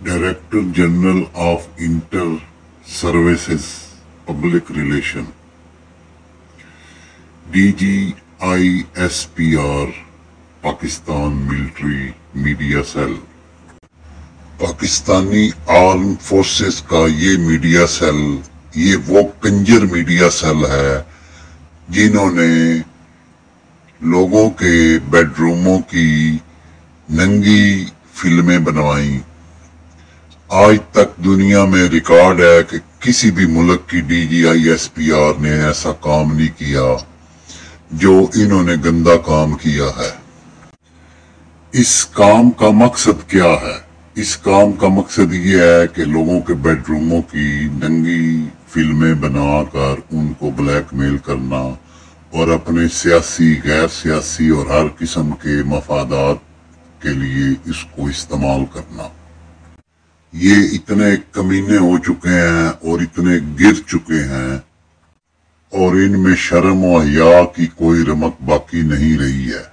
Director General of Inter Services Public Relation DGISPR Pakistan military media cell. Pakistani arm forces का ये media cell, ये वो Kanjar media cell है जिन्होंने लोगों के बेडरूमों की नंगी फिल्में बनवाई। आज तक दुनिया में रिकॉर्ड है कि किसी भी मुल्क की DGISPR ने ऐसा काम नहीं किया जो इन्होंने गंदा काम किया है। इस काम का मकसद क्या है? इस काम का मकसद ये है कि लोगों के बेडरूमों की नंगी फिल्में बनाकर उनको ब्लैकमेल करना और अपने सियासी, गैर सियासी और हर किस्म के मफादात के लिए इसको इस्तेमाल करना। ये इतने कमीने हो चुके हैं और इतने गिर चुके हैं और इनमें शर्म और हया की कोई रमक बाकी नहीं रही है।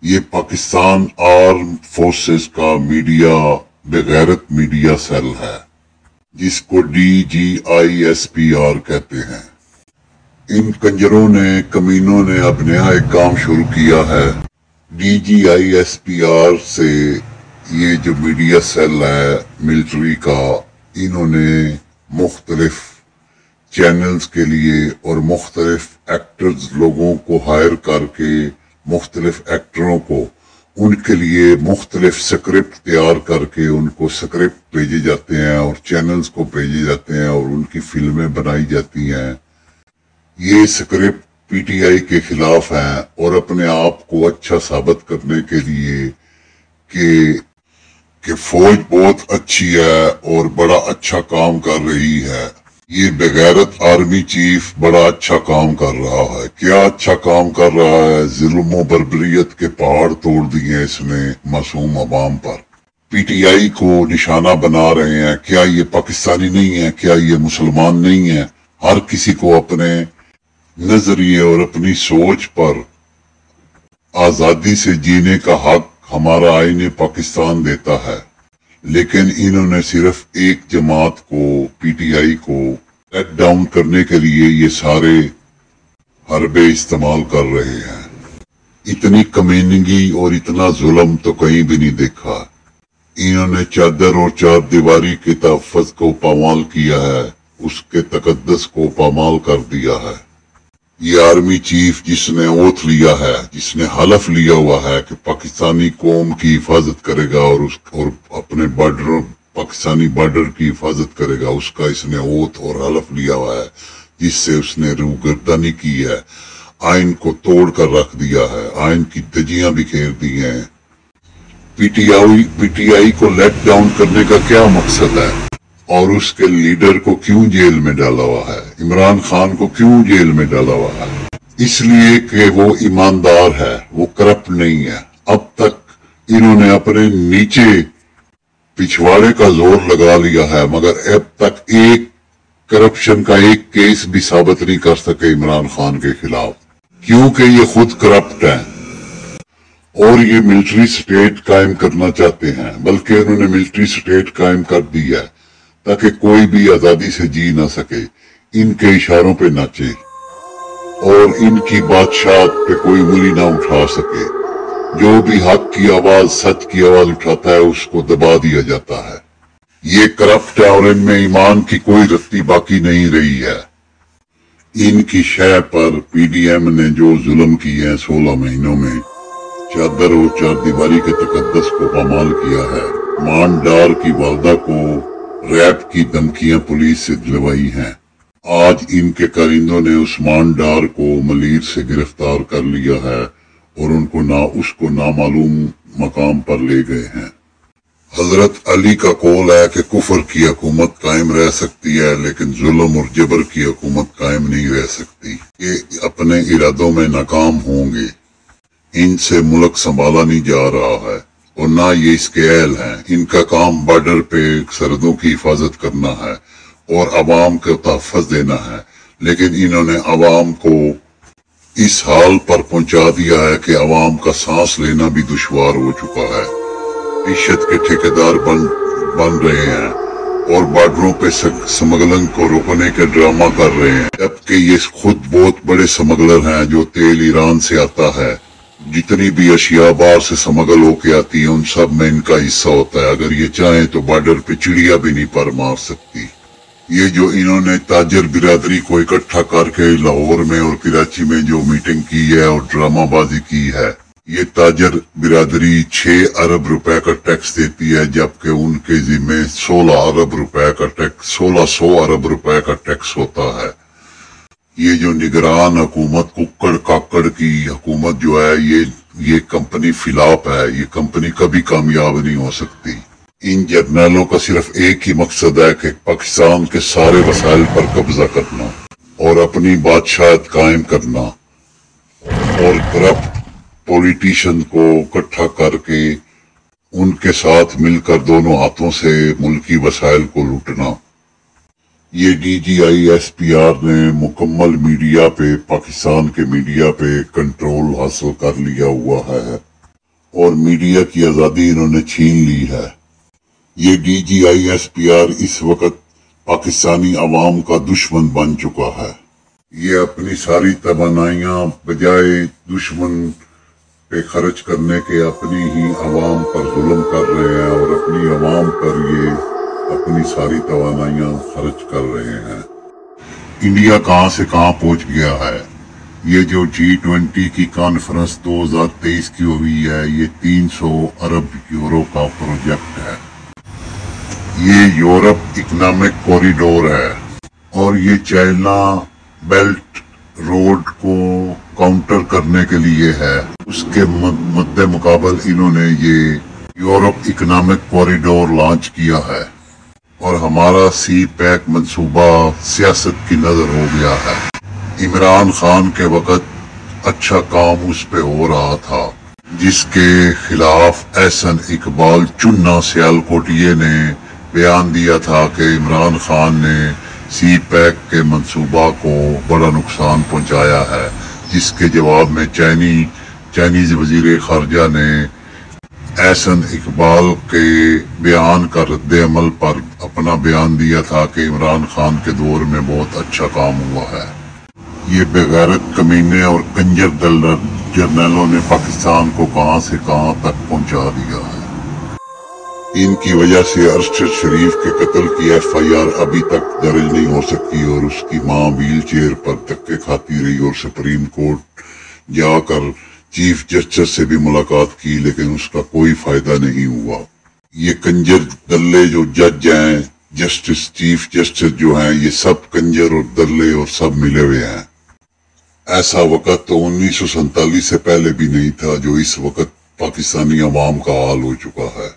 ये पाकिस्तान आर्म फोर्सेस का मीडिया बेगैरत मीडिया सेल है जिसको DGISPR कहते हैं। इन कंजरों ने, कमीनों ने अब नया एक काम शुरू किया है। DGISPR से ये जो मीडिया सेल है मिलिट्री का, इन्होंने मुख्तलिफ चैनल्स के लिए और मुख्तलिफ एक्टर्स लोगों को हायर करके मुख्तलिफ एक्टरों को उनके लिए मुख्तलिफ स्क्रिप्ट तैयार करके उनको स्क्रिप्ट भेजे जाते हैं और चैनल्स को भेजे जाते हैं और उनकी फिल्में बनाई जाती हैं। ये स्क्रिप्ट PTI के खिलाफ हैं और अपने आप को अच्छा साबित करने के लिए कि फौज बहुत अच्छी है और बड़ा अच्छा काम कर रही है। ये बेगैरत आर्मी चीफ बड़ा अच्छा काम कर रहा है। क्या अच्छा काम कर रहा है? जुल्म और बर्बरियत के पहाड़ तोड़ दिए इसने मासूम अवाम पर। PTI को निशाना बना रहे हैं। क्या ये पाकिस्तानी नहीं है? क्या ये मुसलमान नहीं है? हर किसी को अपने नजरिए और अपनी सोच पर आजादी से जीने का हक हमारा आईन पाकिस्तान देता है, लेकिन इन्होंने सिर्फ एक जमात को, PTI को लेट डाउन करने के लिए ये सारे हरबे इस्तेमाल कर रहे हैं। इतनी कमीनगी और इतना जुल्म तो कहीं भी नहीं देखा। इन्होंने चादर और चार दीवारी के तहफ़्फ़ुज़ को पामाल किया है, उसके तकद्दस को पामाल कर दिया है। ये आर्मी चीफ जिसने ओथ लिया है, जिसने हलफ लिया हुआ है कि पाकिस्तानी कौम की हिफाजत करेगा और अपने पाकिस्तानी बॉर्डर की हिफाजत करेगा, उसका इसने ओथ और हलफ लिया हुआ है, जिससे उसने रूगर्दानी की है, आइन को तोड़ कर रख दिया है, आइन की धज्जियां बिखेर दी हैं। PTI को लेट डाउन करने का क्या मकसद है और उसके लीडर को क्यों जेल में डाला हुआ है? इमरान खान को क्यों जेल में डाला हुआ है? इसलिए कि वो ईमानदार है, वो करप्ट नहीं है। अब तक इन्होंने अपने नीचे पिछवाड़े का जोर लगा लिया है, मगर अब तक एक करप्शन का एक केस भी साबित नहीं कर सके इमरान खान के खिलाफ, क्योंकि ये खुद करप्ट हैं और ये मिलिट्री स्टेट कायम करना चाहते हैं। बल्कि उन्होंने मिलिट्री स्टेट कायम कर दी है ताकि कोई भी आजादी से जी ना सके, इनके इशारों पे नाचे और इनकी बादशाहत पे कोई उंगली ना उठा सके। जो भी हक की आवाज, सच की आवाज उठाता है उसको दबा दिया जाता है। ये करप्ट है और इनमें ईमान की कोई रत्ती बाकी नहीं रही है। इनकी शय पर PDM ने जो जुल्म किए हैं 16 महीनों में, चादर और चार दीवारी के तकद्दस को पामाल किया है। मान डार की वालदा को रैप की धमकियां पुलिस से दिलवाई हैं। आज इनके कारिंदों ने उस्मान डार को मलीर से गिरफ्तार कर लिया है और उसको नामालूम मकाम पर ले गए हैं। हजरत अली का कौल है कि कुफर की हुकूमत कायम रह सकती है, लेकिन जुल्म और जबर की हुकूमत कायम नहीं रह सकती। ये अपने इरादों में नाकाम होंगे। इनसे मुल्क संभाला नहीं जा रहा है और ना ये इसके अहल हैं। इनका काम बॉर्डर पे सरहदों की हिफाजत करना है और अवाम को तहफ़्फ़ुज़ देना है, लेकिन इन्होंने अवाम को इस हाल पर पहुंचा दिया है कि अवाम का सांस लेना भी दुश्वार हो चुका है। इश्त के ठेकेदार बन रहे हैं और बॉर्डरों पे स्मगलिंग को रोकने के ड्रामा कर रहे हैं, जबकि ये खुद बहुत बड़े स्मगलर हैं। जो तेल ईरान से आता है, जितनी भी अशिया बाहर से स्मगल होके आती है, उन सब में इनका हिस्सा होता है। अगर ये चाहें तो बॉर्डर पे चिड़िया भी नहीं पर मार सकती। ये जो इन्होंने ताजर बिरादरी को इकट्ठा करके लाहौर में और कराची में जो मीटिंग की है और ड्रामाबाजी की है, ये ताजर बिरादरी 6 अरब रुपए का टैक्स देती है, जबकि उनके जिम्मे 16 अरब रुपए का टैक्स 1600 अरब रुपए का टैक्स होता है। ये जो निगरान हुकूमत, कुक्कड़ काकड़ की हुकूमत जो है, ये कंपनी फिलाप है। ये कंपनी कभी कामयाब नहीं हो सकती। इन जर्नलों का सिर्फ एक ही मकसद है कि पाकिस्तान के सारे वसाइल पर कब्जा करना और अपनी बादशाहत कायम करना और करप्ट पॉलिटिशियन को इकट्ठा करके उनके साथ मिलकर दोनों हाथों से मुल्की वसाइल को लूटना। ये DGI-SPR ने मुकम्मल मीडिया पे, पाकिस्तान के मीडिया पे कंट्रोल हासिल कर लिया हुआ है और मीडिया की आज़ादी इन्होंने छीन ली है। ये DGI-SPR इस वक्त पाकिस्तानी अवाम का दुश्मन बन चुका है। ये अपनी सारी तवानाइयां बजाय दुश्मन पे खर्च करने के अपनी ही अवाम पर जुल्म कर रहे हैं और अपनी अवाम पर ये अपनी सारी तवानाइयां खर्च कर रहे हैं। इंडिया कहां से कहां पहुंच गया है। ये जो G20 की कॉन्फ्रेंस 2023 की हुई है, ये 300 अरब यूरो का प्रोजेक्ट है। ये यूरोप इकोनॉमिक कॉरिडोर है और ये चाइना बेल्ट रोड को काउंटर करने के लिए है। उसके मद्दे मुकाबल इन्होंने ये यूरोप इकोनॉमिक कॉरिडोर लॉन्च किया है और हमारा CPEC मंसूबा सियासत की नजर हो गया है। इमरान खान के वक्त अच्छा काम उस पे हो रहा था, जिसके खिलाफ एहसन इकबाल चुन्ना सियालकोटिये ने बयान दिया था कि इमरान खान ने CPEC के मंसूबा को बड़ा नुकसान पहुंचाया है, जिसके जवाब में चाइनीज वजीर खारजा ने एहसन इकबाल के बयान का रद्द अमल पर अपना बयान दिया था कि इमरान खान के दौर में बहुत अच्छा काम हुआ है। ये बेगैरत कमीने और कंजर जर्नलों ने पाकिस्तान को कहां से कहां तक पहुंचा दिया है। इनकी वजह से अरशद शरीफ के कत्ल की FIR अभी तक दर्ज नहीं हो सकी और उसकी मां व्हील चेयर पर धक्के खाती रही और सुप्रीम कोर्ट जाकर चीफ जस्टिस से भी मुलाकात की, लेकिन उसका कोई फायदा नहीं हुआ। ये कंजर दल्ले जो जज हैं, जस्टिस चीफ जस्टिस जो हैं, ये सब कंजर और दल्ले और सब मिले हुए हैं। ऐसा वक्त तो 1947 से पहले भी नहीं था जो इस वक्त पाकिस्तानी अवाम का हाल हो चुका है।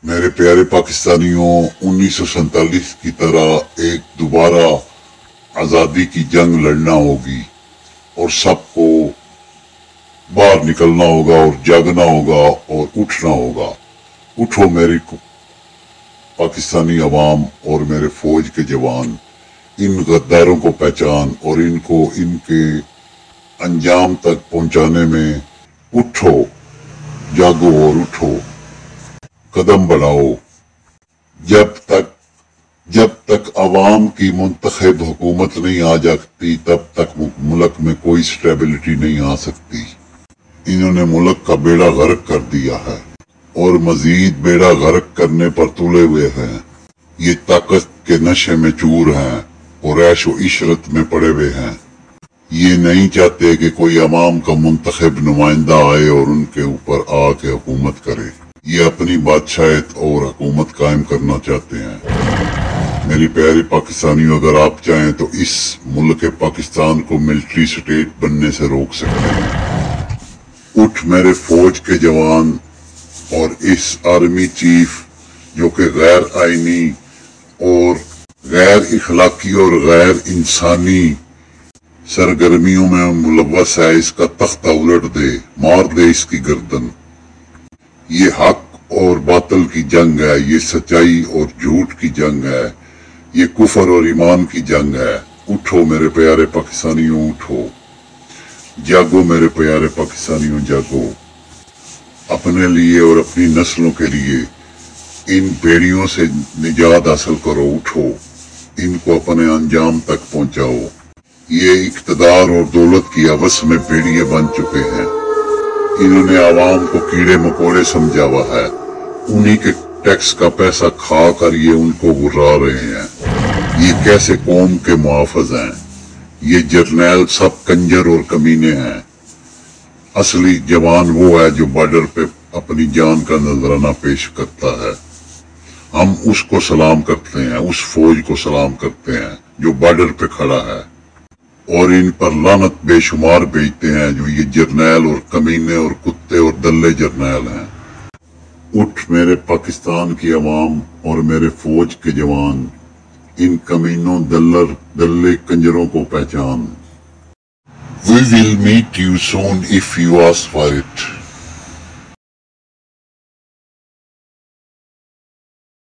मेरे प्यारे पाकिस्तानियों, 1947 की तरह एक दोबारा आजादी की जंग लड़ना होगी और सबको बाहर निकलना होगा और जागना होगा और उठना होगा। उठो मेरी पाकिस्तानी अवाम और मेरे फौज के जवान, इन गद्दारों को पहचान और इनको इनके अंजाम तक पहुंचाने में उठो, जागो और उठो, कदम बढ़ाओ। जब तक अवाम की मुंतखब हुकूमत नहीं आ जाती, तब तक मुल्क में कोई स्टेबिलिटी नहीं आ सकती। इन्होंने मुल्क का बेड़ा गर्क कर दिया है और मजीद बेड़ा गर्क करने पर तुले हुए हैं। ये ताकत के नशे में चूर हैं और ऐश व इशरत में पड़े हुए हैं। ये नहीं चाहते कि कोई अवाम का मुंतखब नुमाइंदा आए और उनके ऊपर आके हुकूमत करे। ये अपनी बादशाहत और हुकूमत कायम करना चाहते हैं। मेरी प्यारी पाकिस्तानियों, अगर आप चाहें तो इस मुल्क पाकिस्तान को मिलिट्री स्टेट बनने से रोक सकते हैं। उठ मेरे फौज के जवान और इस आर्मी चीफ जो कि गैर आईनी और गैर इखलाकी और गैर इंसानी सरगर्मियों में मुलव्वस है, इसका तख्ता उलट दे, मार दे इसकी गर्दन। ये हक और बातिल की जंग है, ये सच्चाई और झूठ की जंग है, ये कुफर और ईमान की जंग है। उठो मेरे प्यारे पाकिस्तानियों, उठो, जागो मेरे प्यारे पाकिस्तानियों, जागो। अपने लिए और अपनी नस्लों के लिए ان بیڑیوں سے نجات حاصل کرو، اٹھو، ان کو اپنے انجام تک پہنچاؤ۔ یہ اقتدار اور دولت کی ہوس میں بیڑیے بن چکے ہیں۔ انہوں نے عوام کو کیڑے مکوڑے سمجھا ہوا ہے، انہی کے ٹیکس کا پیسہ کھا کر یہ ان کو گرا رہے ہیں۔ یہ کیسے قوم کے محافظ ہیں؟ یہ جرنیل سب کنجر اور کمینے ہیں۔ اصلی جوان وہ ہے جو بارڈر پہ اپنی جان کا نذرانہ پیش کرتا ہے۔ ہم اس کو سلام کرتے ہیں، اس فوج کو سلام کرتے ہیں جو بارڈر پہ کھڑا ہے، اور ان پر لعنت بے شمار بھیجتے ہیں جو یہ جرنیل اور کمینے اور کتے اور دلے جرنیل ہیں۔ اٹھ میرے پاکستان کی عوام اور میرے فوج کے جوان، ان کمینوں دلے کنجروں کو پہچان۔ We will meet you soon if you ask for it.